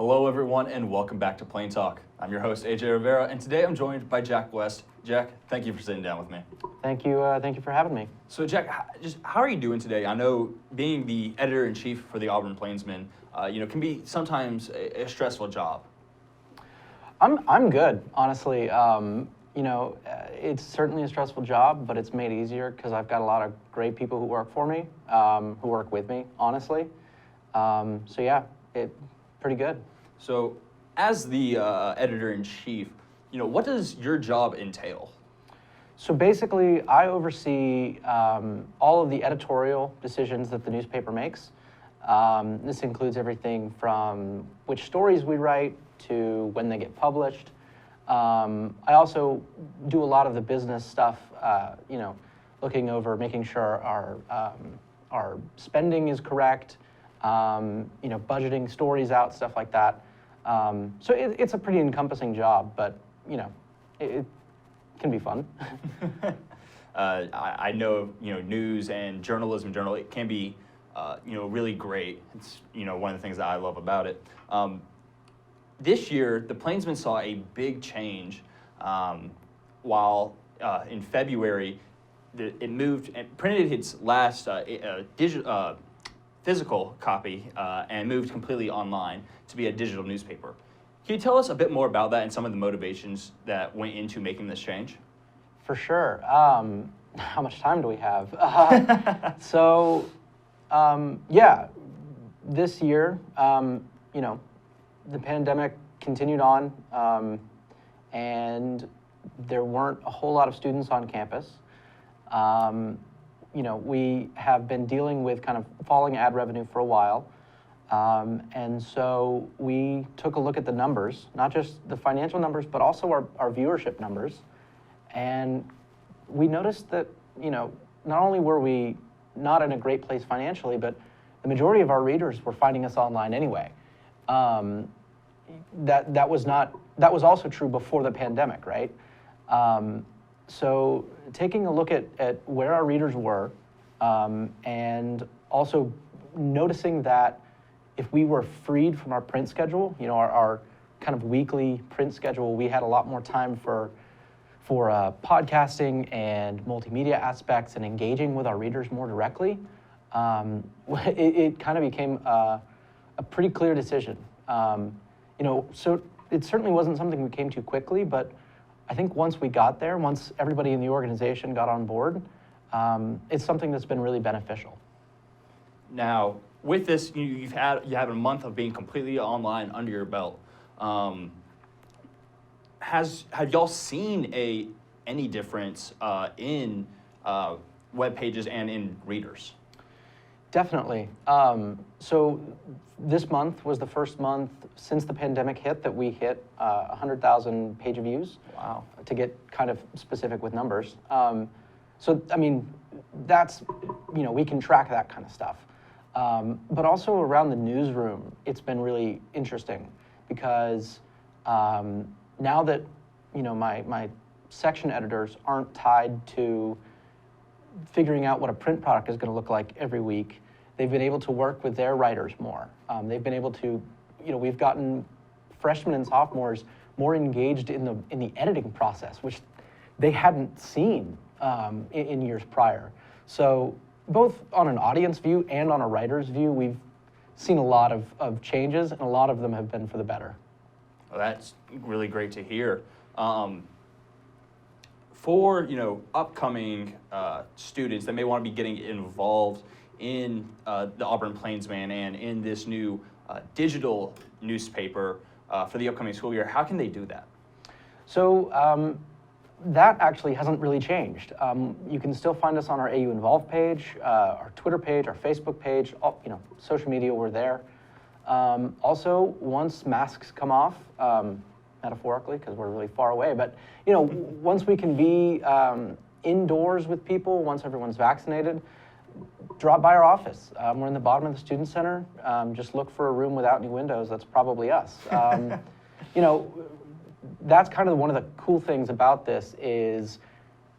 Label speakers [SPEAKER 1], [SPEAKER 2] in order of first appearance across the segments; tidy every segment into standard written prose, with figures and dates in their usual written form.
[SPEAKER 1] Hello, everyone, and welcome back to Plain Talk. I'm your host, AJ Rivera, and today I'm joined by Jack West. Jack, thank you for sitting down with me.
[SPEAKER 2] Thank you for having me.
[SPEAKER 1] So, Jack, how are you doing today? I know being the editor-in-chief for the Auburn Plainsman, can be sometimes a stressful job.
[SPEAKER 2] I'm good, honestly. It's certainly a stressful job, but it's made easier because I've got a lot of great people who work for me, who work with me, honestly. It's pretty good.
[SPEAKER 1] So, as the editor-in-chief, what does your job entail?
[SPEAKER 2] So basically, I oversee all of the editorial decisions that the newspaper makes. This includes everything from which stories we write to when they get published. I also do a lot of the business stuff, looking over, making sure our spending is correct, budgeting stories out, stuff like that. So it's a pretty encompassing job, but it can be fun.
[SPEAKER 1] I know, news and journalism in general, it can be, really great. It's, one of the things that I love about it. This year, the Plainsman saw a big change while in February, it moved and printed its last physical copy and moved completely online to be a digital newspaper. Can you tell us a bit more about that and some of the motivations that went into making this change?
[SPEAKER 2] For sure. How much time do we have? This year, the pandemic continued on, and there weren't a whole lot of students on campus. We have been dealing with kind of falling ad revenue for a while. And so we took a look at the numbers, not just the financial numbers, but also our viewership numbers. And we noticed that, not only were we not in a great place financially, but the majority of our readers were finding us online anyway. That was also true before the pandemic, right? So taking a look at where our readers were, and also noticing that if we were freed from our print schedule, our kind of weekly print schedule, we had a lot more time for podcasting and multimedia aspects and engaging with our readers more directly. It kind of became a pretty clear decision. So it certainly wasn't something we came to quickly, but I think once we got there, once everybody in the organization got on board, it's something that's been really beneficial.
[SPEAKER 1] Now, with this, you have a month of being completely online under your belt. Have y'all seen any difference in web pages and in readers?
[SPEAKER 2] Definitely. So this month was the first month since the pandemic hit that we hit 100,000 page views.
[SPEAKER 1] Wow.
[SPEAKER 2] To get kind of specific with numbers. That's, we can track that kind of stuff. But also around the newsroom, it's been really interesting because now that, my section editors aren't tied to figuring out what a print product is going to look like every week, they've been able to work with their writers more. They've been able to, we've gotten freshmen and sophomores more engaged in the editing process, which they hadn't seen in years prior. So both on an audience view and on a writer's view, we've seen a lot of changes, and a lot of them have been for the better.
[SPEAKER 1] Well, that's really great to hear. For upcoming students that may want to be getting involved in the Auburn Plainsman and in this new digital newspaper for the upcoming school year, how can they do that? So that actually hasn't really changed. You can still find us on our AU Involved page, our Twitter page, our Facebook page, social media, we're there. Also, once masks come off, metaphorically, because we're really far away, but once we can be indoors with people, once everyone's vaccinated, drop by our office. We're in the bottom of the student center. Just look for a room without any windows. That's probably us. That's kind of one of the cool things about this is,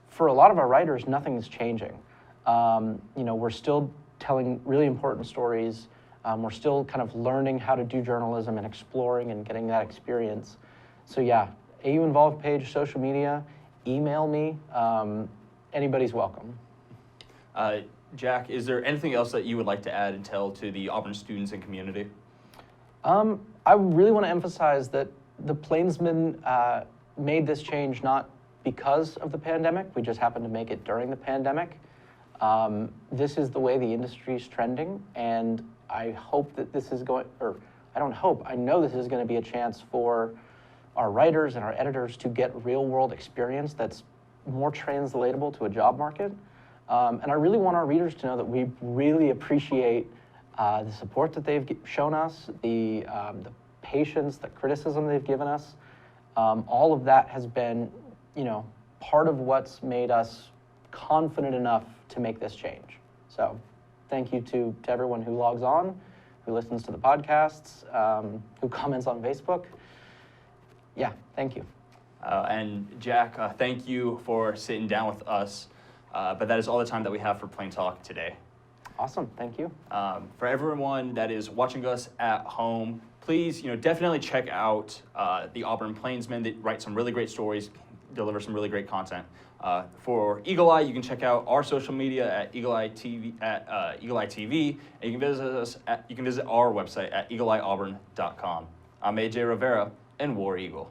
[SPEAKER 1] for a lot of our writers, nothing's changing. We're still telling really important stories.
[SPEAKER 2] We're still kind of learning how to do journalism and exploring and getting that experience. So yeah, AU Involved page, social media, email me. Anybody's welcome.
[SPEAKER 1] Jack, is there anything else that you would like to add and tell to the Auburn students and community?
[SPEAKER 2] I really want to emphasize that the Plainsman made this change not because of the pandemic. We just happened to make it during the pandemic. This is the way the industry is trending, and I hope that this is going, or I don't hope, I know this is going to be a chance for our writers and our editors to get real world experience that's more translatable to a job market. And I really want our readers to know that we really appreciate the support that they've shown us, the patience, the criticism they've given us. All of that has been, part of what's made us confident enough to make this change. So thank you to everyone who logs on, who listens to the podcasts, who comments on Facebook. Yeah, thank you.
[SPEAKER 1] And Jack, thank you for sitting down with us. But that is all the time that we have for Plain Talk today.
[SPEAKER 2] Awesome, thank you.
[SPEAKER 1] For everyone that is watching us at home, please, definitely check out the Auburn Plainsman. They write some really great stories, deliver some really great content. For Eagle Eye, you can check out our social media at Eagle Eye TV, and you can visit our website at eagleeyeauburn.com. I'm AJ Rivera, and War Eagle.